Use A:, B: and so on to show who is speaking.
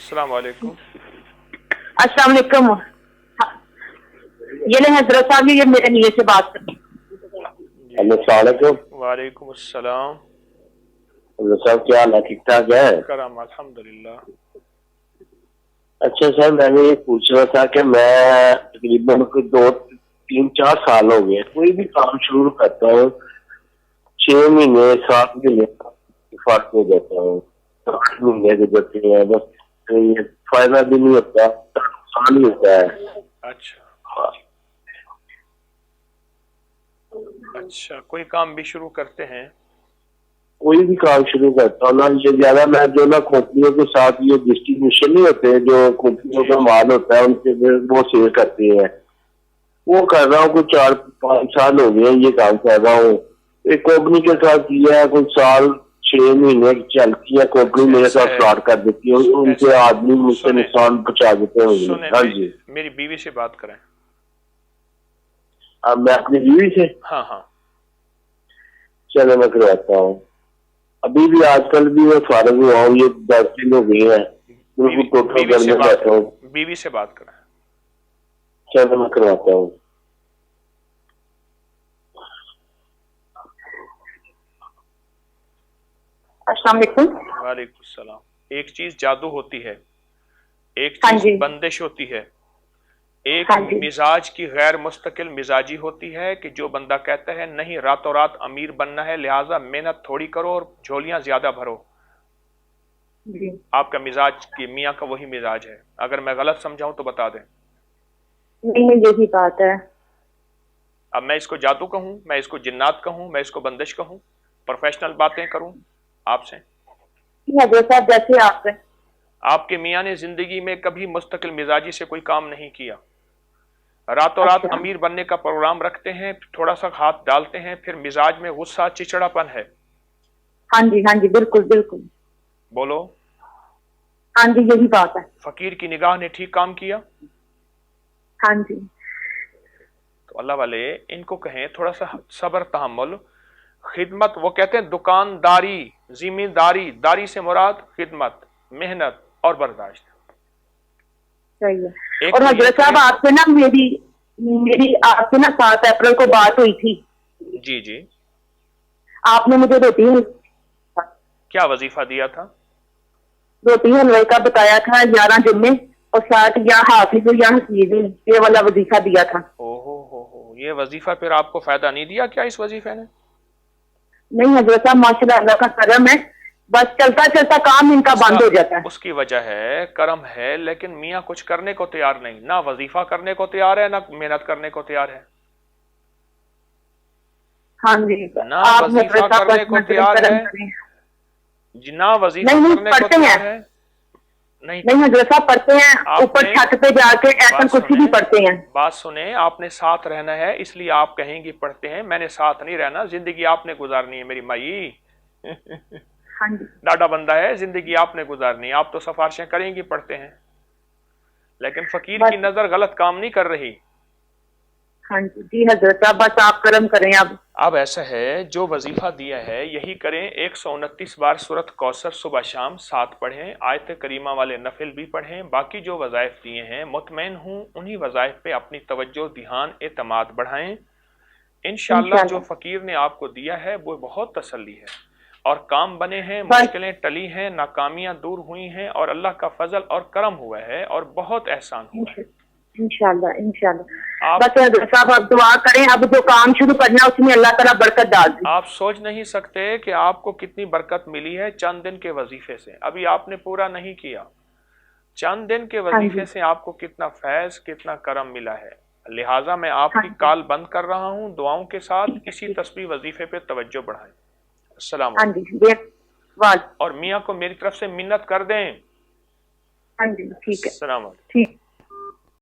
A: अस्सलाम वालेकुम।
B: अस्सलाम वालेकुम। ये ले हजरत साहब, ये मेरे लिए से बात कर।
A: वालेकुम अस्सलाम।
C: साहब क्या हाल है, ठीक ठाक है?
A: करम अल्हम्दुलिल्लाह।
C: अच्छा सर, मैंने ये पूछ रहा था कि मैं तकरीबन 2-3-4 साल हो गए, कोई भी काम शुरू करता हूँ 6 महीने 7 महीने फर्क हो जाता हूँ, 8 महीने गुजरते हैं, बस ये फायदा भी नहीं होता, नुकसान ही होता है।
A: अच्छा, कोई काम भी शुरू करते हैं?
C: कोई भी काम शुरू करता हूँ ना, ये ज्यादा मैं जो ना कंपनियों के साथ ये डिस्ट्रीब्यूशन नहीं होते, जो कंपनियों का माल होता है उनसे वो सेल करते हैं, वो कर रहा हूँ। कुछ 4-5 साल हो गए ये काम कर रहा हूँ। एक कंपनी के साथ किया, कुछ साल 6 महीने चलती है कंपनी, मेरे साथ फ्रॉड कर देती है, उनके आदमी मुझसे नुकसान पहुंचा देते हैं। हाँ जी,
A: मेरी बीवी से बात करें।
C: अब मैं अपनी बीवी से?
A: हाँ हाँ,
C: चलो मैं करवाता हूँ। अभी भी आजकल भी मैं फारग हुआ हूँ, ये 10 दिन हो गए हैं, टोटल घर में बैठा हूँ।
A: बीवी से बात करें।
C: चलो मैं करवाता हूँ।
B: अस्सलाम वालेकुम।
A: वालेकुम सलाम। एक चीज जादू होती है, एक चीज बंदिश होती है, एक मिजाज की गैर मुस्तकिल मिजाजी होती है कि जो बंदा कहता है नहीं रातों रात अमीर बनना है, लिहाजा मेहनत थोड़ी करो और झोलियां ज्यादा भरो। आपका मिजाज की मियाँ का वही मिजाज है। अगर मैं गलत समझाऊं तो बता दें।
B: नहीं, यही बात है।
A: अब मैं इसको जादू कहूं, मैं इसको जिन्नात कहूं, मैं इसको बंदिश कहूं, प्रोफेशनल बातें करूं आपसे?
B: जैसे
A: आपके मियाँ ने जिंदगी में कभी मुस्तकिल मिजाजी से कोई काम नहीं किया। रातों रात अमीर बनने का प्रोग्राम रखते हैं, थोड़ा सा हाथ डालते हैं, फिर मिजाज में गुस्सा चिड़चिड़ापन है।
B: हाँ जी बिल्कुल बिल्कुल।
A: बोलो।
B: हाँ जी, यही बात है।
A: फकीर की निगाह ने ठीक काम किया।
B: हाँ जी।
A: तो अल्लाह वाले इनको कहें थोड़ा सा सब्र तहम्मुल खिदमत। वो कहते हैं दुकानदारी, जिम्मेदारी, दारी से मुराद खिदमत, मेहनत और बर्दाश्त।
B: सही है। और हजरत साहब आपसे ना मेरी आपसे ना 7 अप्रैल को बात हुई थी।
A: जी जी।
B: आपने मुझे रोटी
A: क्या वजीफा दिया था?
B: रोटी हलवे का बताया था, 11 दिन में, और 60 या हाफिज या हसीब, ये वाला वजीफा दिया था।
A: ओहो, ये वजीफा फिर आपको फायदा नहीं दिया क्या इस वजीफे ने?
B: नहीं हजरत साहब, माशाल्लाह अल्लाह का करम है, बस चलता चलता काम इनका बंद हो जाता है।
A: उसकी वजह है करम है, लेकिन मियाँ कुछ करने को तैयार नहीं, ना वजीफा करने को तैयार है, ना मेहनत करने को तैयार है।
B: हाँ जी,
A: ना वजीफा करने को तैयार है, ना वजीफा करने को तैयार है।
B: नहीं हजरत साहब पढ़ते हैं, ऊपर छत पे जाके ऐसा कुछ भी पढ़ते हैं।
A: बात सुने, आपने साथ रहना है इसलिए आप कहेंगी पढ़ते हैं, मैंने साथ नहीं रहना, जिंदगी आपने गुजारनी है मेरी माई।
B: हाँ जी।
A: डाडा बंदा है, जिंदगी आपने गुजारनी, आप तो सिफारिशें करेंगी पढ़ते हैं, लेकिन फकीर की नजर गलत काम नहीं कर रही।
B: हाँ जी हजरत साहब, बस आप करम करें।
A: अब ऐसा है, जो वजीफा दिया है यही करें। 129 बार सूरत कौसर सुबह शाम 7 पढ़ें, आयत करीमा वाले नफिल भी पढ़ें। बाकी जो वज़ाइफ दिए हैं मुतमईन हूँ उन्हीं वज़ाइफ पे अपनी तवज्जो, ध्यान, एतमाद बढ़ाएं। इंशाअल्लाह जो फकीर ने आपको दिया है वो बहुत तसल्ली है, और काम बने हैं, मुश्किलें टली हैं, नाकामियां दूर हुई हैं, और अल्लाह का फजल और करम हुआ है, और बहुत एहसान हुआ है।
B: इंशाअल्लाह बस साहब आप दुआ करें, अब जो काम शुरू करना है उसमें अल्लाह ताला बरकत डाल दे।
A: आप सोच नहीं सकते कि आपको कितनी बरकत मिली है चंद दिन के वजीफे से। अभी आपने पूरा नहीं किया, चंद दिन के वजीफे से आपको कितना फैज, कितना करम मिला है। लिहाजा मैं आपकी कॉल बंद कर रहा हूँ दुआओं के साथ। इसी तस्बीह वजीफे पे तवज्जो बढ़ाएं। अस्सलाम वालेकुम। और मियाँ को मेरी तरफ से मिन्नत कर दें।
B: हाँ जी ठीक है।
A: अस्सलाम वालेकुम।
B: ठीक।